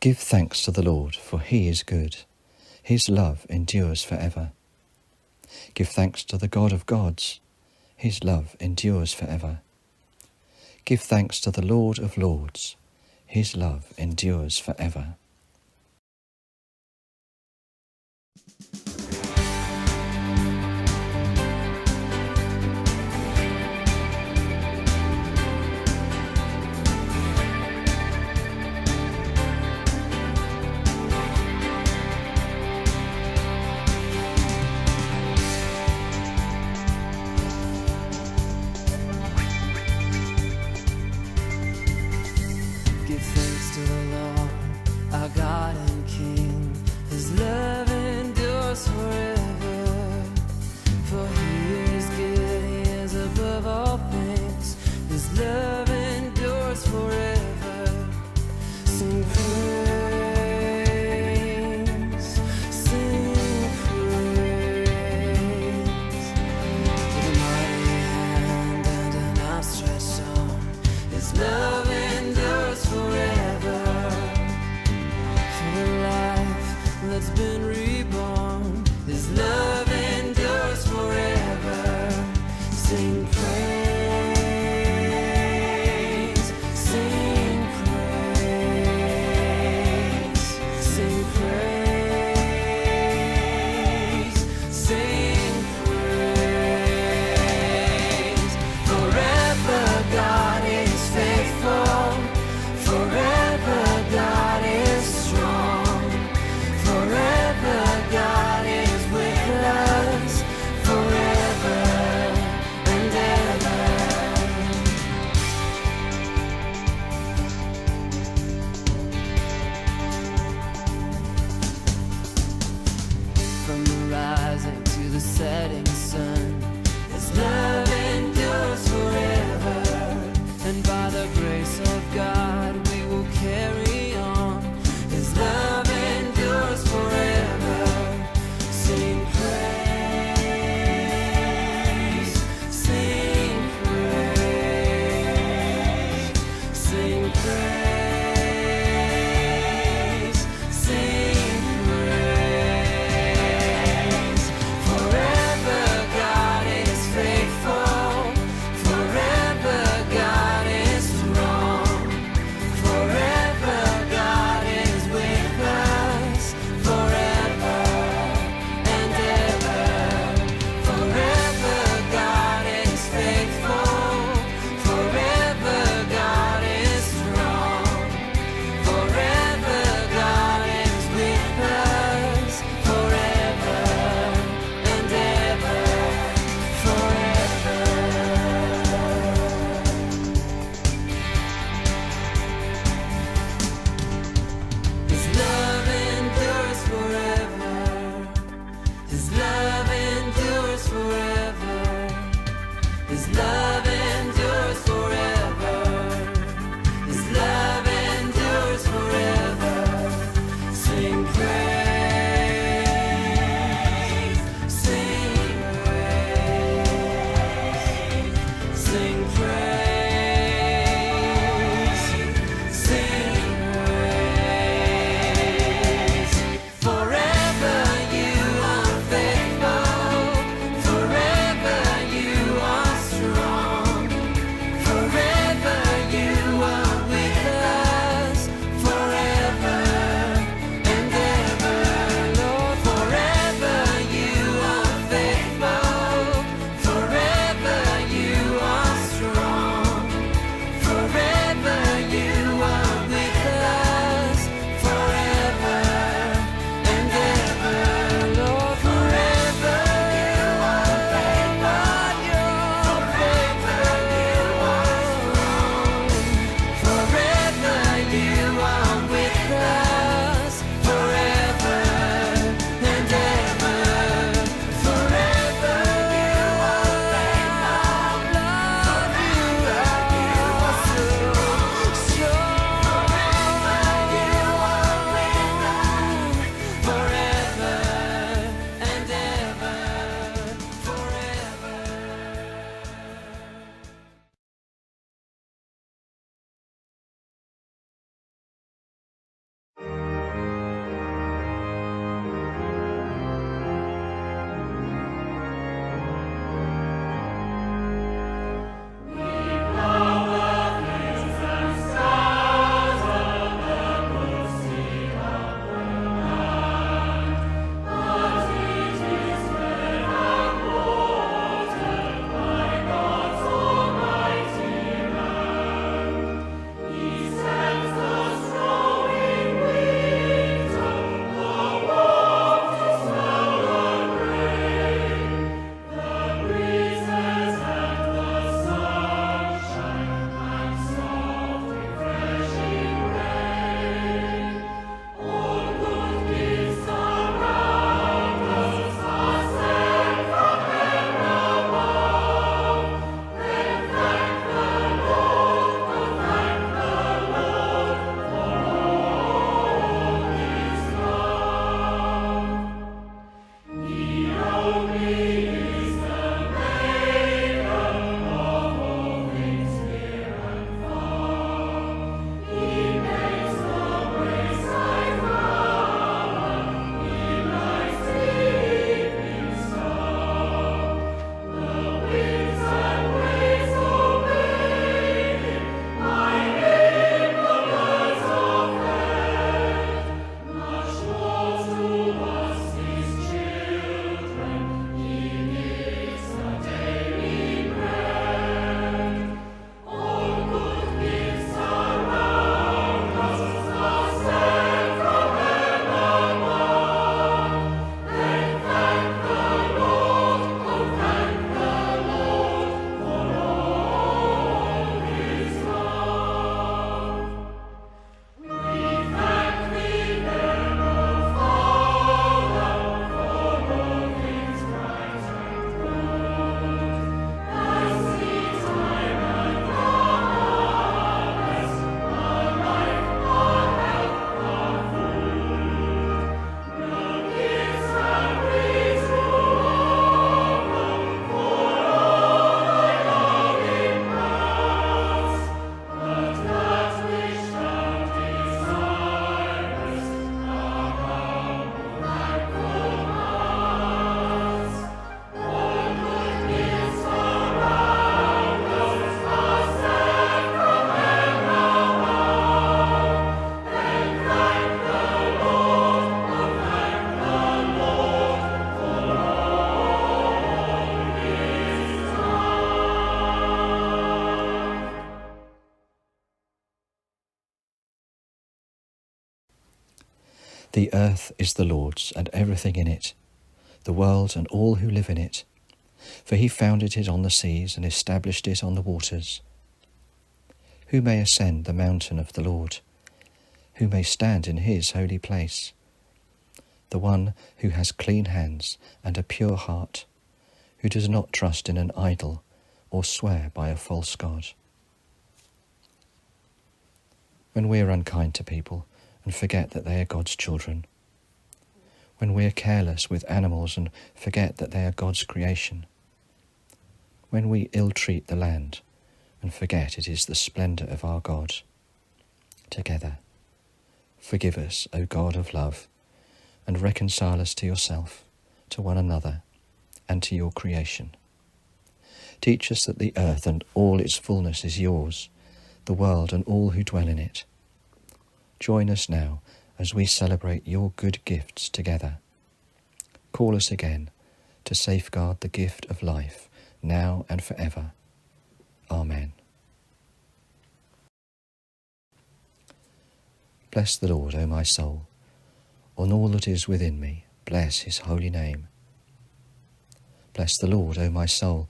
Give thanks to the Lord, for he is good. His love endures forever. Give thanks to the God of gods. His love endures forever. Give thanks to the Lord of lords. His love endures forever. Give thanks to the Lord, our God and King. His love endures forever. For he is good, he is above all things. His love endures forever. Sing praise, sing praise. With a mighty hand and an outstretched arm, his love endures forever. For the life that's been reborn, his love endures forever. Sing praise, sing praise, sing praise, sing praise. Forever God is faithful. Forever God is strong. Forever God is with us. Forever and ever. From the rising to the setting sun, his love endures forever. And by the grace of God we will carry on. His love endures forever. Sing praise, sing praise, sing praise, sing praise. Forever God is faithful. Forever God is strong. Forever God is with us. Forever and ever. Forever God is faithful. Forever God is strong. Forever God is with us. Forever and ever. Forever. His love endures forever. His love endures forever. His love endures forever. His love endures forever. Sing praise, sing praise, sing praise, sing praise. Forever you are faithful. Forever you are strong. The earth is the Lord's, and everything in it, the world and all who live in it. For he founded it on the seas and established it on the waters. Who may ascend the mountain of the Lord? Who may stand in his holy place? The one who has clean hands and a pure heart, who does not trust in an idol or swear by a false god. When we are unkind to people and forget that they are God's children, when we are careless with animals and forget that they are God's creation, when we ill-treat the land and forget it is the splendour of our God, together, forgive us, O God of love, and reconcile us to yourself, to one another, and to your creation. Teach us that the earth and all its fullness is yours, the world and all who dwell in it. Join us now as we celebrate your good gifts together. Call us again to safeguard the gift of life, now and forever. Amen. Bless the Lord, O my soul, on all that is within me, bless his holy name. Bless the Lord, O my soul,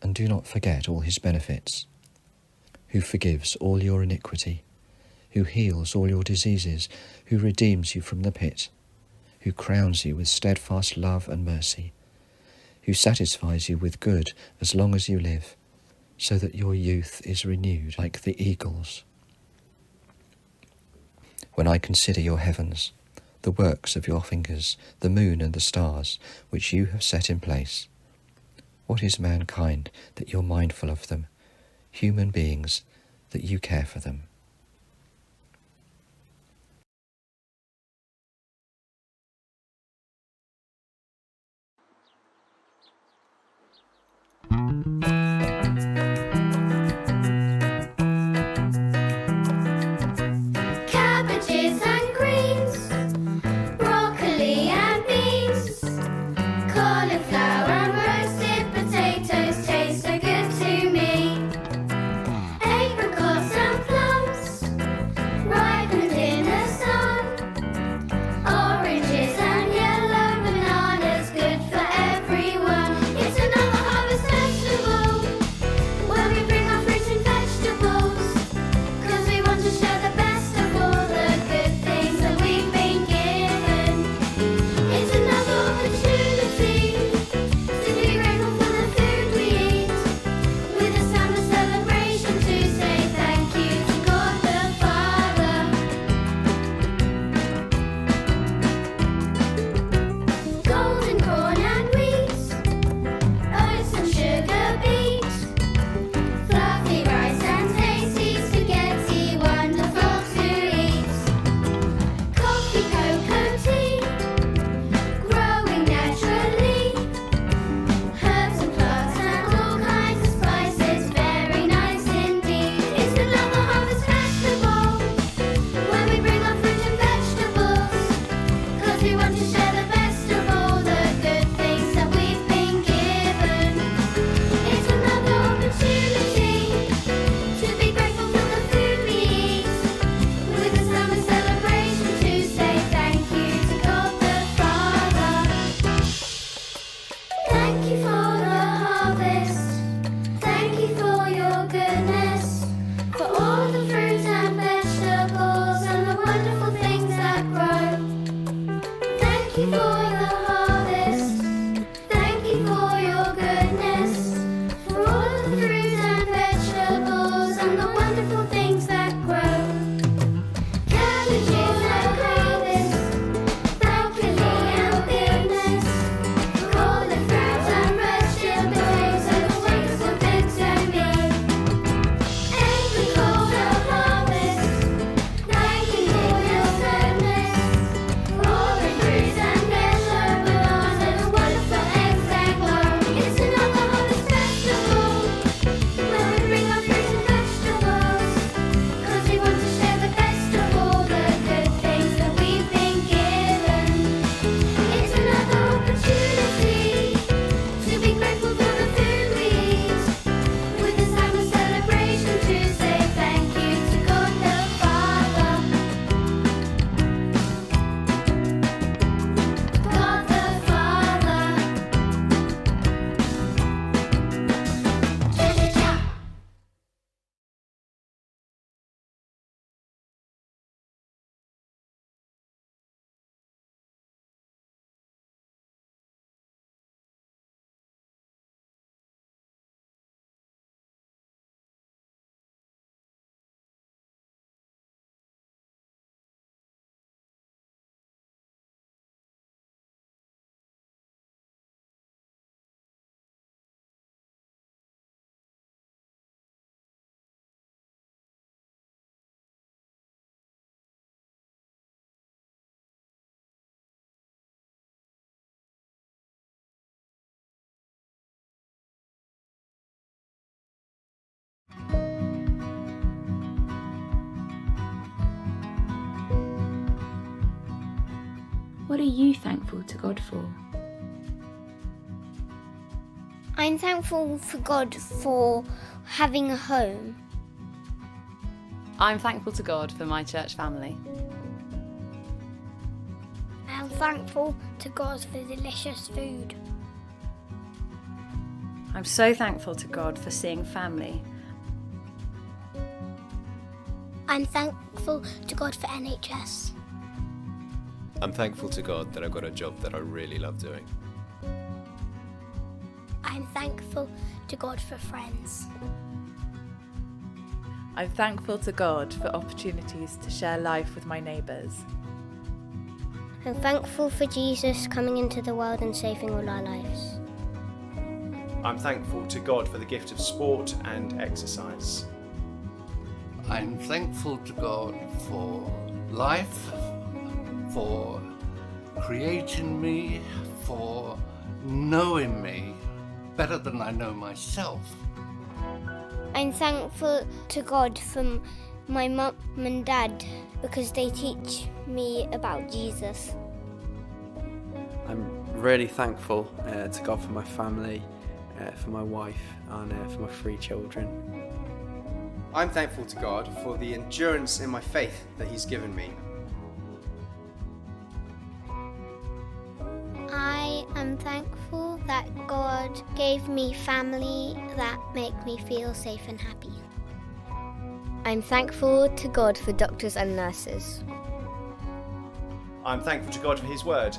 and do not forget all his benefits, who forgives all your iniquity, who heals all your diseases, who redeems you from the pit, who crowns you with steadfast love and mercy, who satisfies you with good as long as you live, so that your youth is renewed like the eagles. When I consider your heavens, the works of your fingers, the moon and the stars, which you have set in place, what is mankind that you're mindful of them, human beings that you care for them? Cabbages and greens, broccoli and beans, cauliflower and roasted potatoes taste so good to me. Apricots and plums, What are you thankful to God for? I'm thankful for God for having a home. I'm thankful to God for my church family. I'm thankful to God for delicious food. I'm so thankful to God for seeing family. I'm thankful to God for NHS. I'm thankful to God that I got a job that I really love doing. I'm thankful to God for friends. I'm thankful to God for opportunities to share life with my neighbours. I'm thankful for Jesus coming into the world and saving all our lives. I'm thankful to God for the gift of sport and exercise. I'm thankful to God for life, for creating me, for knowing me better than I know myself. I'm thankful to God for my mum and dad because they teach me about Jesus. I'm really thankful to God for my family, for my wife and for my 3 children. I'm thankful to God for the endurance in my faith that He's given me. I am thankful that God gave me family that make me feel safe and happy. I'm thankful to God for doctors and nurses. I'm thankful to God for His word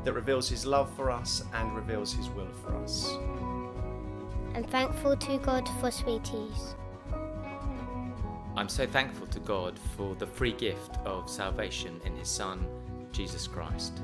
that reveals His love for us and reveals His will for us. I'm thankful to God for sweeties. I'm so thankful to God for the free gift of salvation in His Son, Jesus Christ.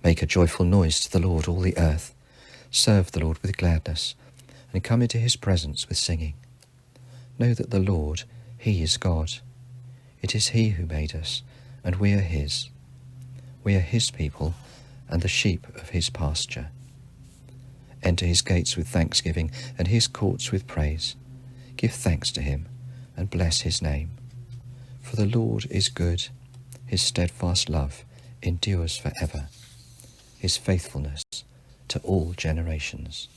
Make a joyful noise to the Lord, all the earth. Serve the Lord with gladness, and come into his presence with singing. Know that the Lord, he is God. It is he who made us, and we are his. We are his people, and the sheep of his pasture. Enter his gates with thanksgiving, and his courts with praise. Give thanks to him, and bless his name. For the Lord is good, his steadfast love endures forever. His faithfulness to all generations.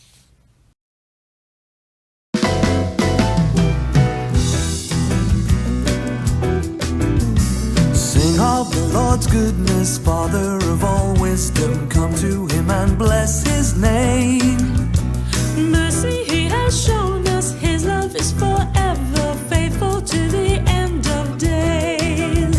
Sing of the Lord's goodness, Father of all wisdom, come to him and bless his name. Mercy he has shown us, his love is forever, faithful to the end of days.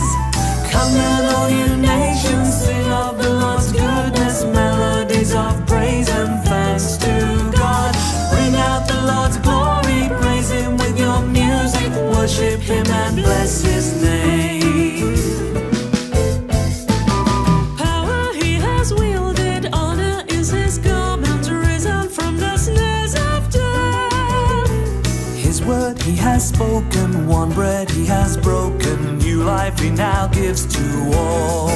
Come then all you nations, sing of the Lord's goodness, melodies of praise and thanks to God. Bring out the Lord's glory, praise him with your music, worship him and bless his name. Power he has wielded, honor is his garment, risen from the snares of death. His word he has spoken, one bread he has broken, new life he now gives to all.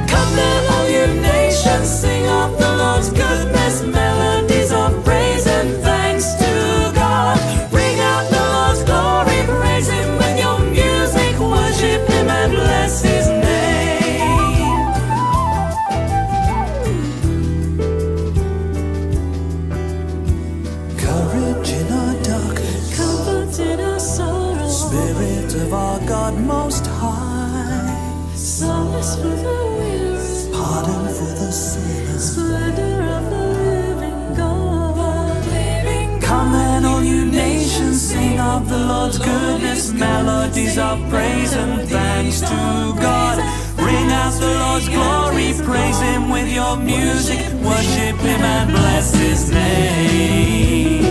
Come then all you nations, sing of the Lord's goodness, melodies of praise and thanks to God. Bring out the Lord's glory, praise him with your music, worship him and bless his name. Courage in our dark, Comfort in our sorrow, Spirit of our God most high, solace for the weary, pardon for the sinner, splendor of the living God. Come then all you nations, sing of the Lord's goodness, melodies of praise and thanks to God. Bring out the Lord's glory, praise him with your music, worship him and bless his name.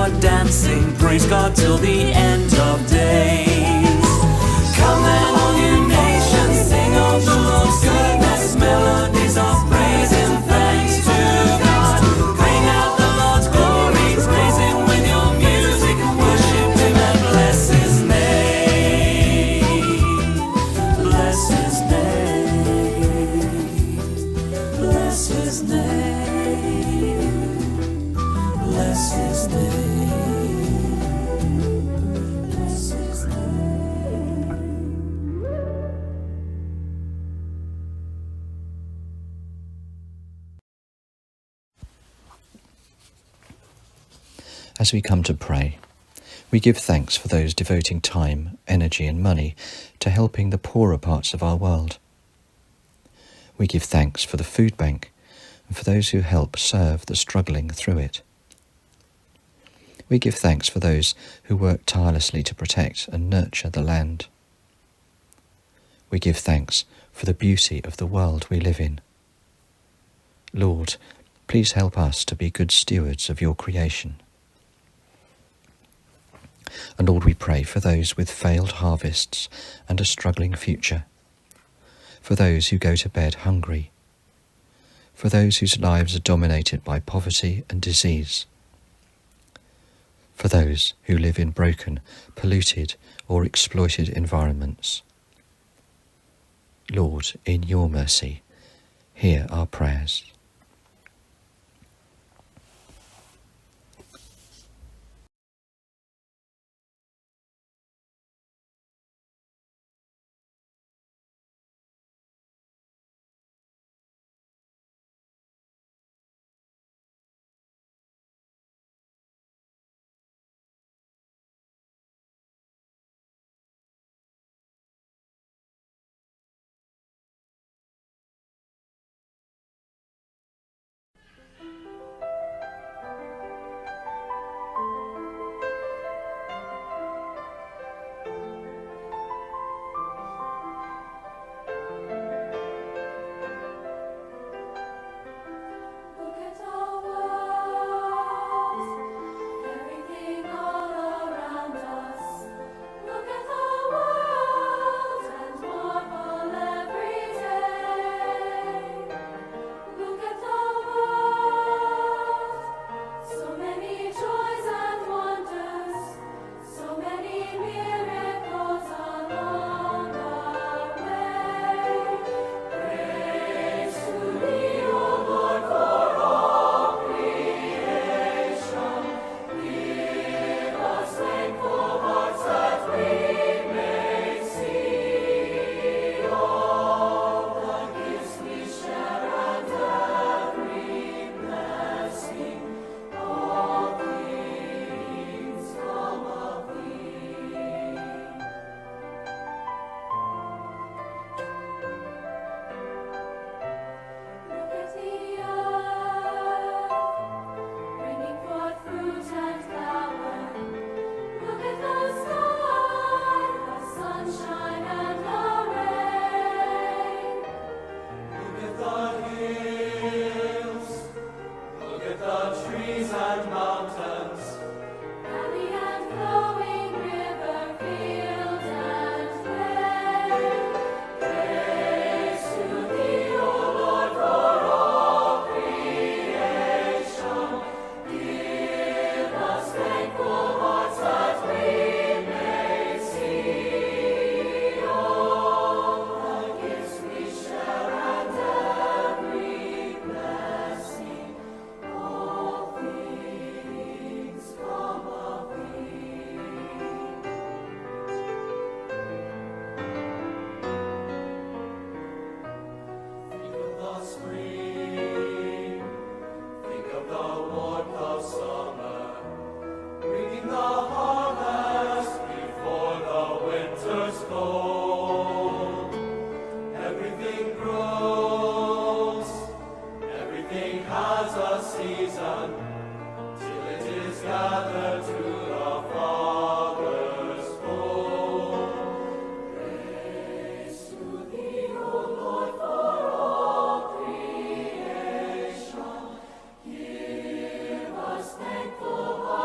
you're dancing. Praise God till the end of days. Come then, all you nations, sing of the Lord's goodness, melodies of praise and thanks to God. Bring out the Lord's glory, praise Him with your music, worship Him and bless His name. Bless His name. Bless His name. Bless His name. Bless His name. As we come to pray, we give thanks for those devoting time, energy and money to helping the poorer parts of our world. We give thanks for the food bank and for those who help serve the struggling through it. We give thanks for those who work tirelessly to protect and nurture the land. We give thanks for the beauty of the world we live in. Lord, please help us to be good stewards of your creation. And Lord, we pray for those with failed harvests and a struggling future, for those who go to bed hungry, for those whose lives are dominated by poverty and disease, for those who live in broken, polluted or exploited environments. Lord, in your mercy, hear our prayers.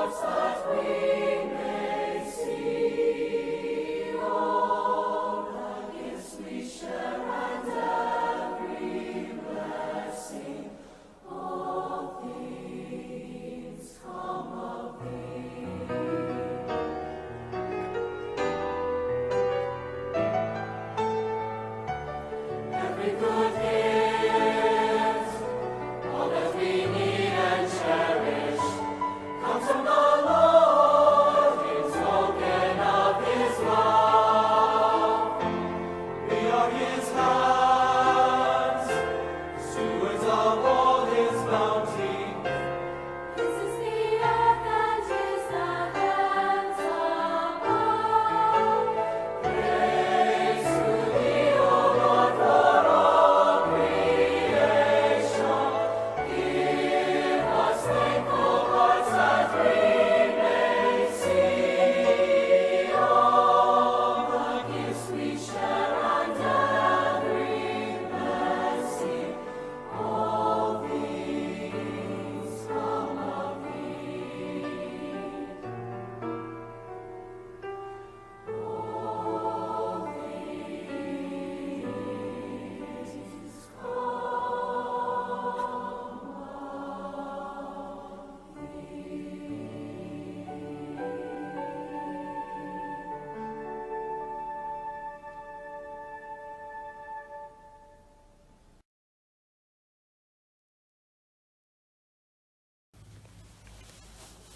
Outside.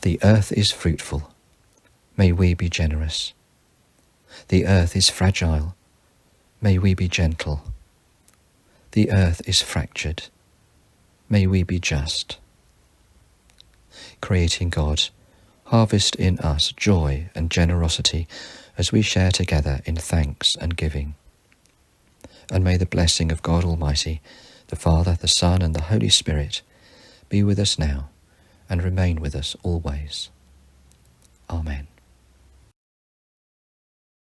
The earth is fruitful. May we be generous. The earth is fragile. May we be gentle. The earth is fractured. May we be just. Creating God, harvest in us joy and generosity as we share together in thanks and giving. And may the blessing of God Almighty, the Father, the Son, and the Holy Spirit be with us now and remain with us always. Amen.